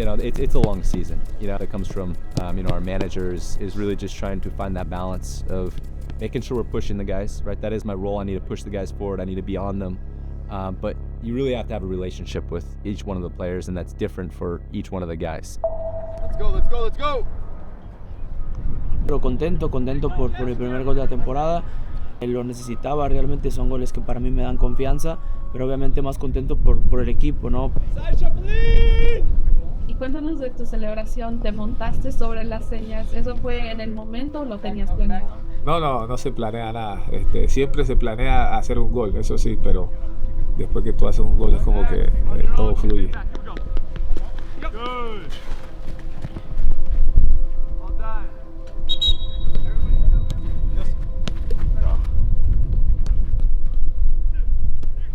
it's a long season. That comes from our managers is really just trying to find that balance of making sure we're pushing the guys, right? That is my role. I need to push the guys forward. I need to be on them. But you really have to have a relationship with each one of the players, and that's different for each one of the guys. Let's go! Pero contento por el primer gol de la temporada. Lo necesitaba, realmente son goles que para mí me dan confianza, pero obviamente más contento por el equipo, ¿no? Y cuéntanos de tu celebración, ¿te montaste sobre las señas? ¿Eso fue en el momento o lo tenías planeado? No se planea nada. Siempre se planea hacer un gol, eso sí, pero después que tú haces un gol es como que todo fluye.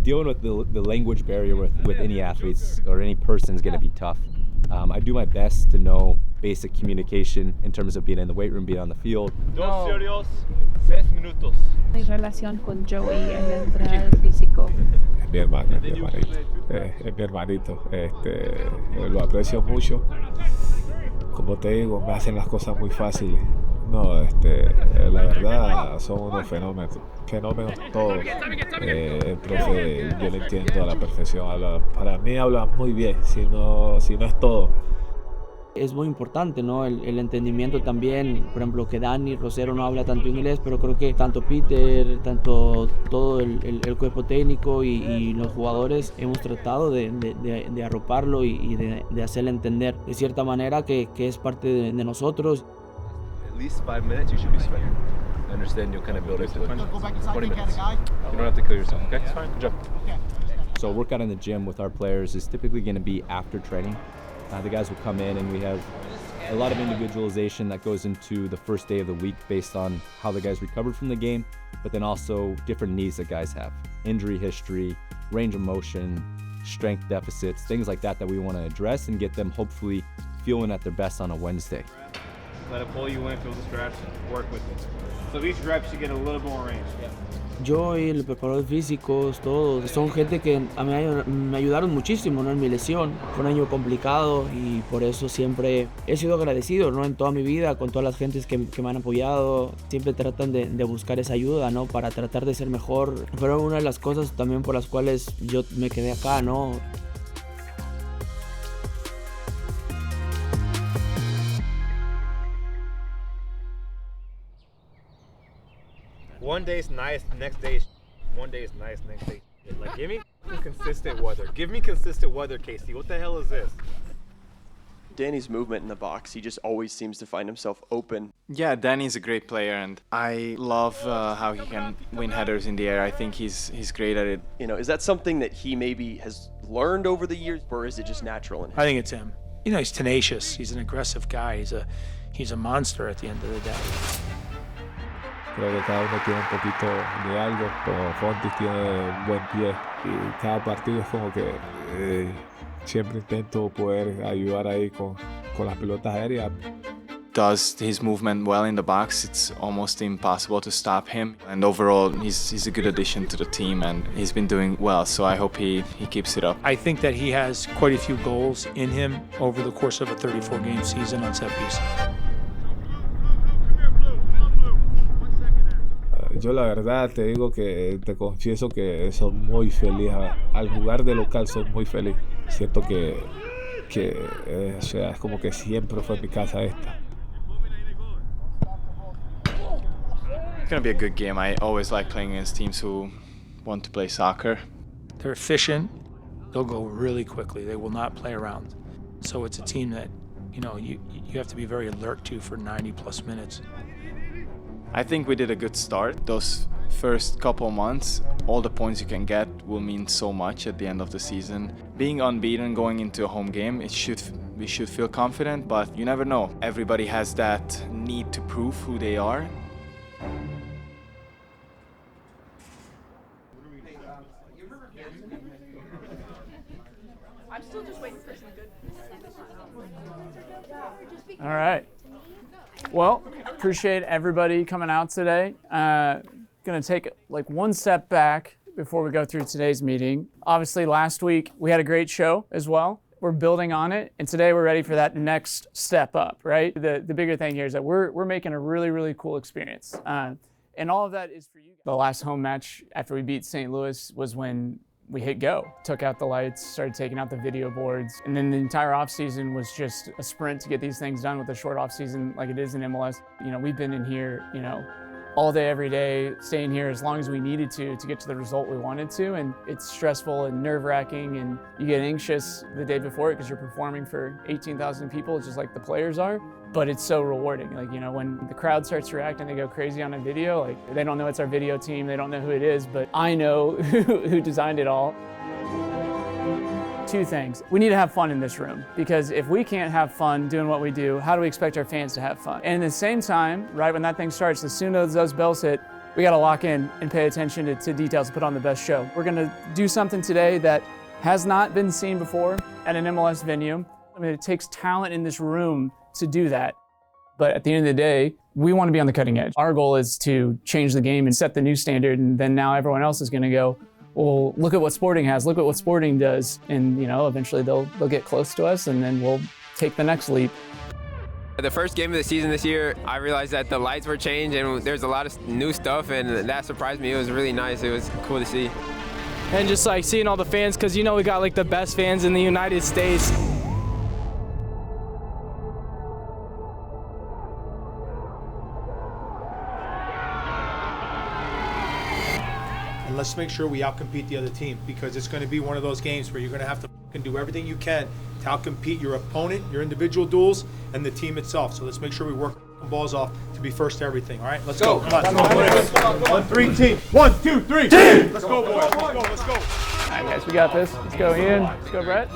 Dealing with the language barrier with any athletes or any person is going to be tough. I do my best to know basic communication in terms of being in the weight room, being on the field. 6 minutos. Mi relación con Joey, el entrenador físico. Es mi hermano, es mi hermanito. Lo aprecio mucho. Como te digo, me hacen las cosas muy fáciles. No, la verdad son unos fenómenos todos. El profe, yo le entiendo a la perfección. Para mí habla muy bien, si no es todo. Es muy importante, ¿no? El entendimiento también. Por ejemplo, que Dani Rosero no habla tanto inglés, pero creo que tanto Peter, tanto todo el cuerpo técnico y los jugadores hemos tratado de arroparlo y de hacerle entender de cierta manera que es parte de nosotros. At least 5 minutes you should be spending. I understand you'll kind of build into it. 20 minutes. You don't have to kill yourself, okay? It's fine. Good job. So workout in the gym with our players is typically going to be after training. The guys will come in and we have a lot of individualization that goes into the first day of the week based on how the guys recovered from the game, but then also different needs that guys have. Injury history, range of motion, strength deficits, things like that we want to address and get them hopefully feeling at their best on a Wednesday. Let it pull you in, feel the stretch, work with it. So each rep you get a little more range. Yeah. Yo y el preparador físicos, todos, son gente que a mí me ayudaron muchísimo, ¿no? En mi lesión. Fue un año complicado y por eso siempre he sido agradecido, ¿no? En toda mi vida, con todas las gentes que me han apoyado. Siempre tratan de buscar esa ayuda, ¿no? Para tratar de ser mejor. Pero una de las cosas también por las cuales yo me quedé acá, ¿no? One day is nice, next day is one day is nice, next day. Like, give me consistent weather. Give me consistent weather, Casey. What the hell is this? Danny's movement in the box, he just always seems to find himself open. Yeah, Danny's a great player, and I love how he can win headers in the air. I think he's great at it. Is that something that he maybe has learned over the years, or is it just natural in him? I think it's him. He's tenacious. He's an aggressive guy. He's a monster at the end of the day. Creo que cada uno tiene un poquito de algo, como Fontis tiene buen pie y cada partido es como que siempre intento poder ayudar ahí con las pelotas aéreas. Does his movement well in the box. It's almost impossible to stop him, and overall he's a good addition to the team and he's been doing well, so I hope he keeps it up. I think that he has quite a few goals in him over the course of a 34-game season on set piece. Yo la verdad te digo que te confieso que soy muy feliz. Al jugar de local soy muy feliz. Siento que o sea, es como que siempre fue mi casa esta. It's gonna be a good game. I always like playing against teams who want to play soccer. They're efficient. They'll go really quickly. They will not play around. So it's a team that you have to be very alert to for 90+ minutes. I think we did a good start. Those first couple months, all the points you can get will mean so much at the end of the season. Being unbeaten going into a home game, we should feel confident, but you never know. Everybody has that need to prove who they are. I'm still just waiting for some good. All right. Well, appreciate everybody coming out today. Going to take one step back before we go through today's meeting. Obviously, last week we had a great show as well. we're building on it, and today we're ready for that next step up, right? The bigger thing here is that we're making a really, really cool experience. And all of that is for you guys. The last home match after we beat St. Louis was when we hit go, took out the lights, started taking out the video boards, and then the entire offseason was just a sprint to get these things done with a short offseason like it is in MLS. You know, we've been in here, you know, all day, every day, staying here as long as we needed to get to the result we wanted to, and it's stressful and nerve-wracking, and you get anxious the day before it because you're performing for 18,000 people, just like the players are, but it's so rewarding. Like, you know, when the crowd starts to react and they go crazy on a video, like, they don't know it's our video team, they don't know who it is, but I know who designed it all. Two things. We need to have fun in this room, because if we can't have fun doing what we do, how do we expect our fans to have fun? And at the same time, right when that thing starts, as soon as those bells hit, we got to lock in and pay attention to details to put on the best show. We're going to do something today that has not been seen before at an MLS venue. I mean, it takes talent in this room to do that. But at the end of the day, we want to be on the cutting edge. Our goal is to change the game and set the new standard, and then now everyone else is going to go, well, look at what Sporting has, look at what Sporting does. And, you know, eventually they'll get close to us, and then we'll take the next leap. The first game of the season this year, I realized that the lights were changed and there's a lot of new stuff, and that surprised me. It was really nice. It was cool to see. And just like seeing all the fans, because you know we got like the best fans in the United States. And let's make sure we outcompete the other team, because it's going to be one of those games where you're going to have to do everything you can to outcompete your opponent, your individual duels, and the team itself. So let's make sure we work balls off to be first to everything. All right, let's go. Come on. 1-3 team. 1, 2, 3. Team. Let's go, boys. Let's go. All right, guys, we got this. Let's go, Ian. Let's go, Brett.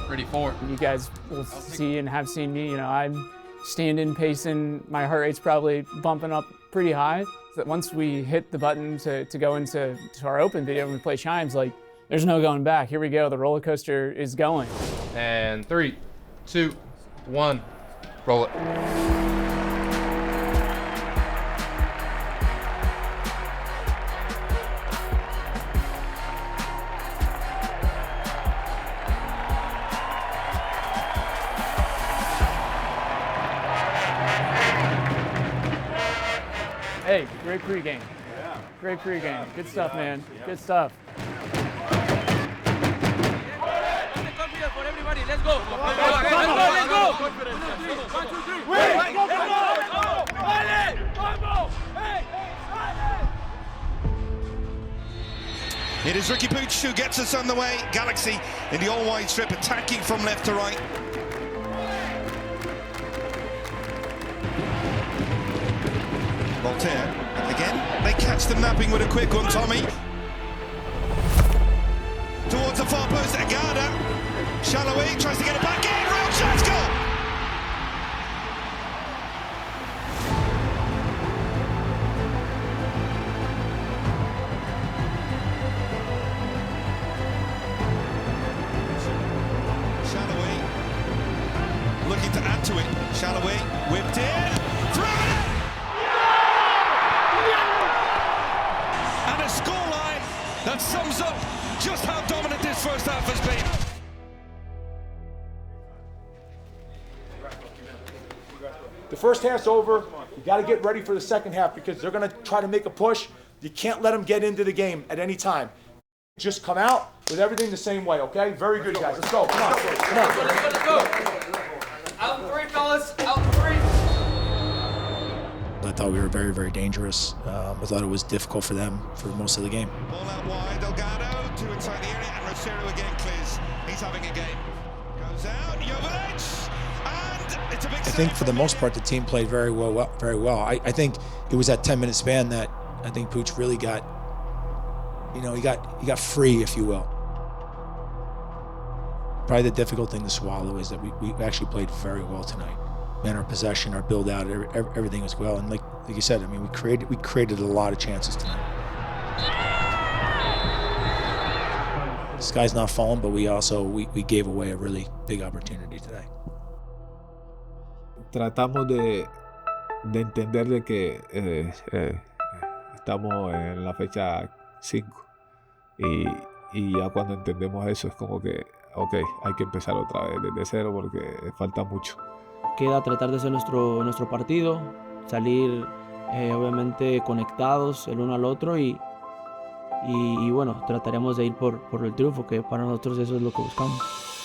Ready for it. You guys will see and have seen me. You know, I'm standing, pacing. My heart rate's probably bumping up pretty high. So that once we hit the button to go into our open video and we play chimes, like, there's no going back. Here we go. The roller coaster is going. And 3, 2, 1, roll it. Hey, great pregame. Yeah. Great pregame. Good stuff, man. Good stuff. Let's go. It is Ricky Pooch who gets us on the way. Galaxy in the all-wide strip, attacking from left to right. Voltaire, and again, they catch them napping with a quick one, Tommy. Towards the far post, Agada. Shalaway tries to get it back in, real chance, goal! Shalaway looking to add to it. Shalaway whipped in, through it! And a scoreline that sums up just how dominant this first half has been. The first half's over. You got to get ready for the second half, because they're going to try to make a push. You can't let them get into the game at any time. Just come out with everything the same way, okay? Very good, guys. Let's go. Come on. Let's go. Out 3, fellas. Out 3. I thought we were very, very dangerous. I thought it was difficult for them for most of the game. Ball out wide, Delgado, 2 inside the area, and Rosero again clears. He's having a game. Goes out, Jovic, and it's a big I think for the most part, the team played very well. I think it was that 10-minute span that I think Pooch really got, you know, he got free, if you will. Probably the difficult thing to swallow is that we actually played very well tonight. And our possession, our build out, everything was well. And like you said, I mean, we created a lot of chances tonight. The sky's not falling, but we gave away a really big opportunity today. Tratamos de entender de que estamos en la fecha 5 y Y ya cuando entendemos eso es como que, ok, hay que empezar otra vez desde cero porque falta mucho. Queda tratar de hacer nuestro partido, salir obviamente conectados el uno al otro y bueno, trataremos de ir por el triunfo, que para nosotros eso es lo que buscamos.